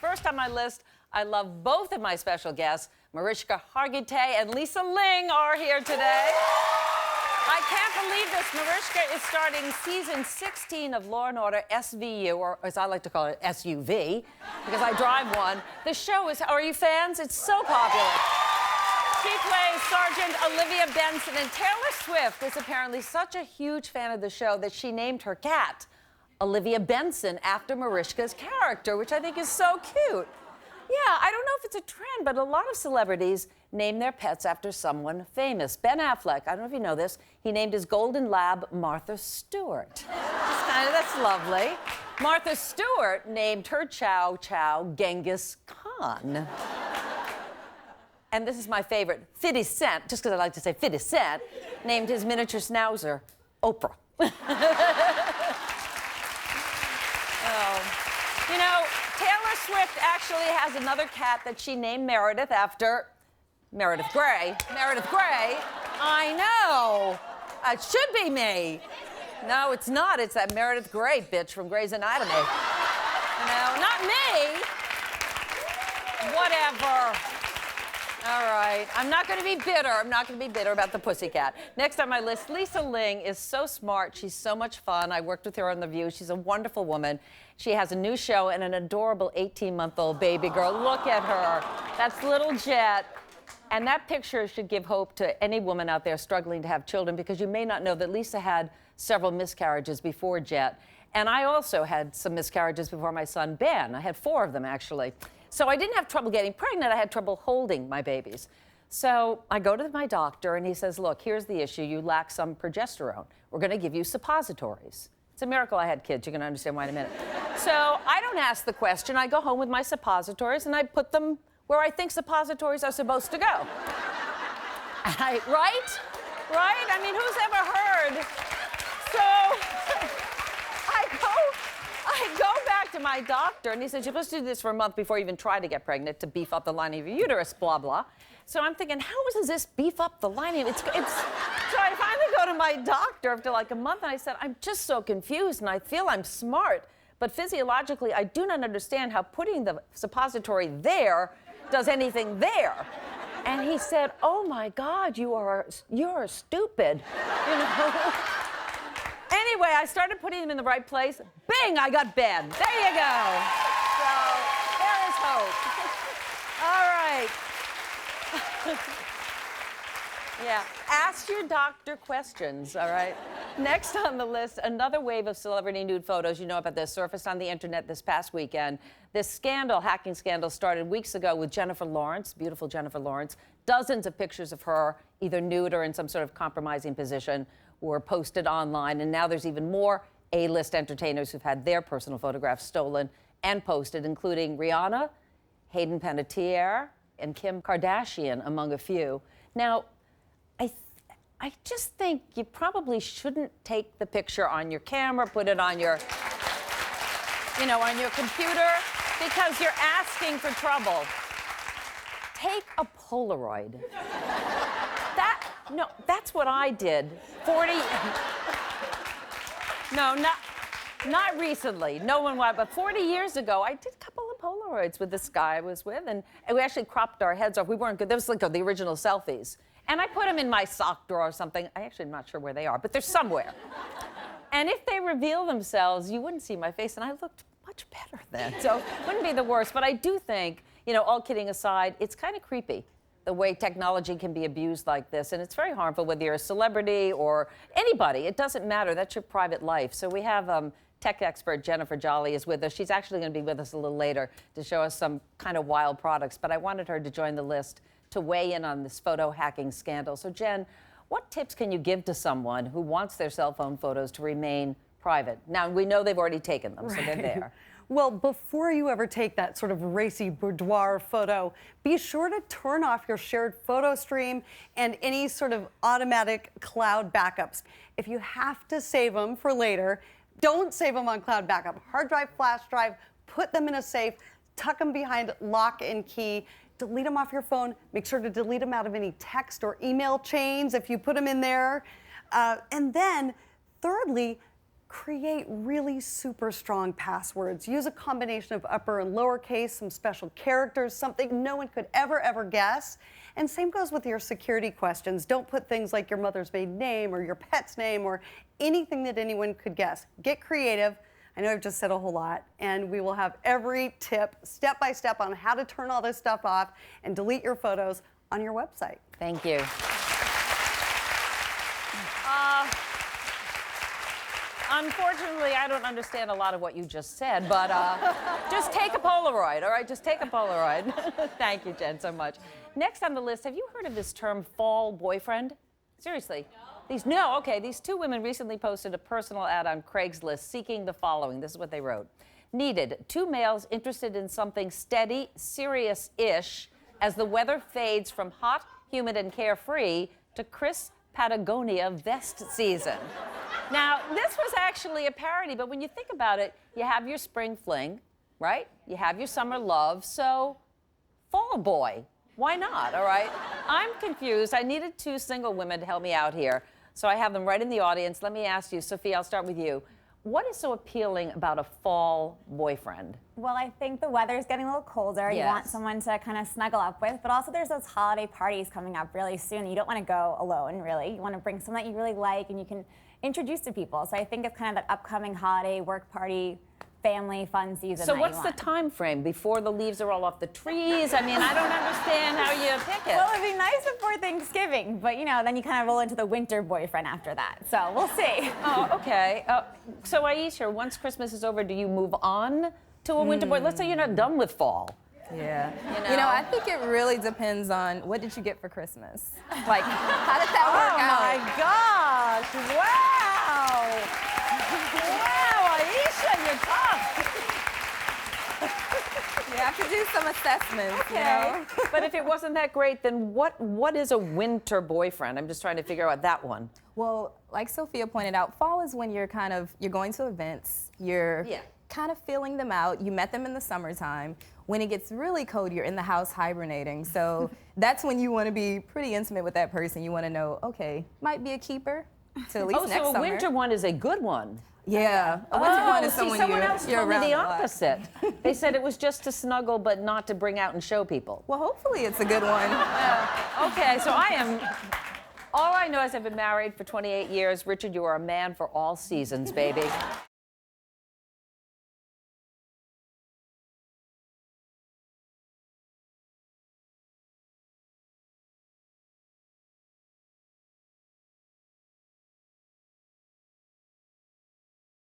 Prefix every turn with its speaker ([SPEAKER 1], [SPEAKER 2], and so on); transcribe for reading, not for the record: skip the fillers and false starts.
[SPEAKER 1] First on my list, I love both of my special guests. Mariska Hargitay and Lisa Ling are here today. I can't believe this. Mariska is starting season 16 of Law & Order SVU, or as I like to call it, SUV, because I drive one. The show is, are you fans? It's so popular. She plays Sergeant Olivia Benson, and Taylor Swift is apparently such a huge fan of the show that she named her cat Olivia Benson after Mariska's character, which I think is so cute. Yeah, I don't know if it's a trend, but a lot of celebrities name their pets after someone famous. Ben Affleck, I don't know if you know this, he named his golden lab Martha Stewart. That's lovely. Martha Stewart named her Chow Chow Genghis Khan. And this is my favorite, 50 Cent, just because I like to say 50 Cent, named his miniature schnauzer Oprah. You know, Taylor Swift actually has another cat that she named Meredith after Meredith Grey. Meredith Grey? I know. It should be me. No, it's not. It's that Meredith Grey bitch from Grey's Anatomy. You know, not me. Whatever. All right. I'm not going to be bitter. I'm not going to be bitter about the pussycat. Next on my list, Lisa Ling is so smart. She's so much fun. I worked with her on The View. She's a wonderful woman. She has a new show and an adorable 18-month-old baby girl. Look at her. That's little Jet. And that picture should give hope to any woman out there struggling to have children, because you may not know that Lisa had several miscarriages before Jet. And I also had some miscarriages before my son, Ben. I had 4 of them, actually. So I didn't have trouble getting pregnant. I had trouble holding my babies. So I go to my doctor, and he says, look, here's the issue. You lack some progesterone. We're going to give you suppositories. It's a miracle I had kids. You're going to understand why in a minute. So I don't ask the question. I go home with my suppositories, and I put them where I think suppositories are supposed to go. Right? Right? I mean, who's ever heard? So I go back to my doctor, and he said, you're supposed to do this for a month before you even try to get pregnant to beef up the lining of your uterus, blah, blah. So I'm thinking, how does this beef up the lining? So I finally go to my doctor after like a month, and I said, I'm just so confused, and I feel I'm smart, but physiologically, I do not understand how putting the suppository there does anything there. And he said, oh my God, you're stupid, you know? Anyway, I started putting them in the right place. Bing, I got Ben. There you go. So there is hope. All right. Yeah, ask your doctor questions, all right? Next on the list, another wave of celebrity nude photos. You know about this, surfaced on the internet this past weekend. This scandal, hacking scandal, started weeks ago with Jennifer Lawrence, beautiful Jennifer Lawrence. Dozens of pictures of her, either nude or in some sort of compromising position, were posted online, and now there's even more A-list entertainers who've had their personal photographs stolen and posted, including Rihanna, Hayden Panettiere, and Kim Kardashian, among a few. Now, I just think you probably shouldn't take the picture on your camera, put it on your, on your computer, because you're asking for trouble. Take a Polaroid. No, that's what I did. No, not recently. No one wanted, but 40 years ago, I did a couple of Polaroids with this guy I was with, and we actually cropped our heads off. We weren't good. That was like the original selfies. And I put them in my sock drawer or something. I actually am not sure where they are, but they're somewhere. And if they reveal themselves, you wouldn't see my face, and I looked much better then. So it wouldn't be the worst. But I do think, all kidding aside, it's kind of creepy, the way technology can be abused like this. And it's very harmful, whether you're a celebrity or anybody. It doesn't matter. That's your private life. So we have tech expert Jennifer Jolly is with us. She's actually going to be with us a little later to show us some kind of wild products. But I wanted her to join the list to weigh in on this photo hacking scandal. So Jen, what tips can you give to someone who wants their cell phone photos to remain private? Now, we know they've already taken them, so they're there.
[SPEAKER 2] Well, before you ever take that sort of racy boudoir photo, be sure to turn off your shared photo stream and any sort of automatic cloud backups. If you have to save them for later, don't save them on cloud backup. Hard drive, flash drive, put them in a safe, tuck them behind lock and key. Delete them off your phone. Make sure to delete them out of any text or email chains if you put them in there. And then, thirdly, Create really super strong passwords. Use a combination of upper and lowercase, some special characters, something no one could ever guess. And same goes with your security questions. Don't put things like your mother's maiden name or your pet's name or anything that anyone could guess. Get creative. I know I've just said a whole lot, and we will have every tip step by step on how to turn all this stuff off and delete your photos on your website.
[SPEAKER 1] Thank you. Unfortunately, I don't understand a lot of what you just said, but just take a Polaroid, all right? Just take a Polaroid. Thank you, Jen, so much. Next on the list, have you heard of this term fall boyfriend? Seriously. These two women recently posted a personal ad on Craigslist seeking the following. This is what they wrote. Needed, 2 males interested in something steady, serious-ish as the weather fades from hot, humid, and carefree to crisp Patagonia vest season. Now, this was actually a parody, but when you think about it, you have your spring fling, right? You have your summer love, so fall boy. Why not, all right? I'm confused. I needed 2 single women to help me out here, so I have them right in the audience. Let me ask you, Sophie, I'll start with you. What is so appealing about a fall boyfriend?
[SPEAKER 3] Well, I think the weather's getting a little colder.
[SPEAKER 1] Yes.
[SPEAKER 3] You want someone to kind of snuggle up with, but also there's those holiday parties coming up really soon. You don't want to go alone, really. You want to bring someone that you really like and you can introduce to people. So I think it's kind of that upcoming holiday work party, family fun season.
[SPEAKER 1] So what's the time frame? Before the leaves are all off the trees? I mean, I don't understand how you pick it.
[SPEAKER 3] Well, it'd be nice before Thanksgiving, but then you kind of roll into the winter boyfriend after that. So we'll see.
[SPEAKER 1] Oh, okay. So Aisha, once Christmas is over, do you move on to a winter boy? Let's say you're not done with fall.
[SPEAKER 4] Yeah. I think it really depends on what did you get for Christmas? Like, how did that work out?
[SPEAKER 1] Oh my gosh! Wow! Wow, Aisha, you're tough.
[SPEAKER 4] You have to do some assessments.
[SPEAKER 1] Okay. But if it wasn't that great, then what is a winter boyfriend? I'm just trying to figure out that one.
[SPEAKER 4] Well, like Sophia pointed out, fall is when you're going to events. You're kind of feeling them out. You met them in the summertime. When it gets really cold, you're in the house hibernating. So that's when you want to be pretty intimate with that person. You want to know, okay, might be a keeper to at least next
[SPEAKER 1] so a
[SPEAKER 4] summer.
[SPEAKER 1] winter one is a good one.
[SPEAKER 4] Yeah, a winter one is someone
[SPEAKER 1] else
[SPEAKER 4] you're
[SPEAKER 1] told me
[SPEAKER 4] around
[SPEAKER 1] the
[SPEAKER 4] a lot.
[SPEAKER 1] opposite. They said it was just to snuggle, but not to bring out and show people.
[SPEAKER 4] Well, hopefully it's a good one.
[SPEAKER 1] Okay, so all I know is I've been married for 28 years. Richard, you are a man for all seasons, baby.